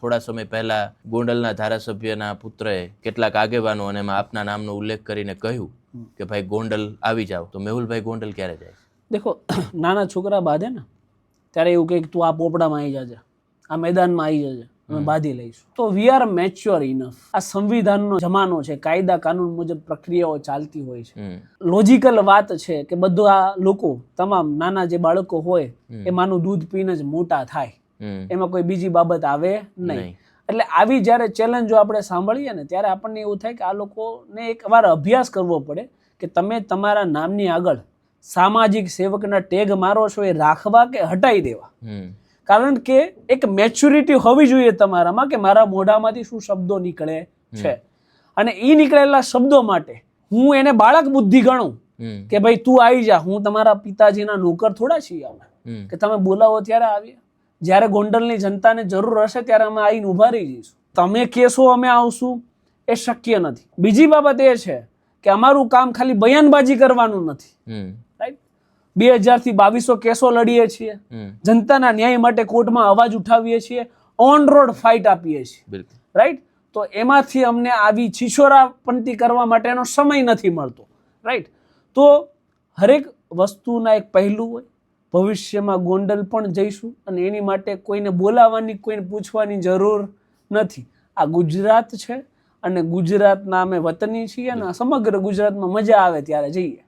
થોડા સમય પહેલા ગોંડલના ધારાસભ્યના પુત્રએ કેટલાક આગેવાનો અને એમાં આપના નામનો ઉલ્લેખ કરીને કહ્યું કે ભાઈ ગોંડલ આવી જાવ, તો મેહુલભાઈ ગોંડલ ક્યારે જાય? દેખો, નાના છોકરા બાંધે ને ત્યારે એવું કહે કે તું આ પોપડામાં આવી જાજે, આ મેદાનમાં આવી જજે, અમે બાંધી લઈશું. તો વી આર મેચ્યોર ઇનફ. આ સંવિધાનનો જમાનો છે, કાયદા કાનૂન મુજબ પ્રક્રિયાઓ ચાલતી હોય છે. લોજિકલ વાત છે કે બધા લોકો તમામ નાના જે બાળકો હોય એ માનું દૂધ પીને જ મોટા થાય, એમાં કોઈ બીજી બાબત આવે નહીં. એટલે આવી જ્યારે ચેલેન્જો આપણે સાંભળીએ ને ત્યારે આપણને એવું થાય કે આ લોકોને એક વાર અભ્યાસ કરવો પડે કે તમે તમારા નામની આગળ સામાજિક સેવકના ટેગ મારો છો એ રાખવા કે હટાવી દેવા. કારણ કે એક મેચ્યોરિટી હોવી જોઈએ તમારામાં કે મારા મોઢામાંથી શું શબ્દો નીકળે છે, અને એ નીકળેલા શબ્દો માટે હું એને બાળક બુદ્ધિ ગણું કે ભાઈ તું આવી જા, હું તમારા પિતાજીના નોકર થોડા છીએ અમે કે તમે બોલાવો ત્યારે આવીએ, જ્યારે ગોંડલની જનતાને જરૂર હશે ત્યારે અમે આવીને ઉભા રહી જઈશું. તમે કહેશો અમે આવશું એ શક્ય નથી. બીજી બાબત એ છે કે અમારું કામ ખાલી બયાનબાજી કરવાનું નથી. રાઈટ, 2000 થી 2200 કેસો લડીએ છીએ, જનતાના ન્યાય માટે કોર્ટમાં અવાજ ઉઠાવીએ છીએ, ઓન રોડ ફાઇટ આપીએ છીએ. રાઈટ, તો એમાંથી અમને આવી છીછોરાપંતી કરવા માટેનો સમય નથી મળતો. રાઈટ, તો હરેક વસ્તુના એક પહેલું હોય. ભવિષ્યમાં ગોંડલ પણ જઈશું અને એની માટે કોઈને બોલાવવાની, કોઈને પૂછવાની જરૂર નથી. આ ગુજરાત છે અને ગુજરાતના અમે વતની છીએ અને સમગ્ર ગુજરાતમાં મજા આવે ત્યારે જઈએ.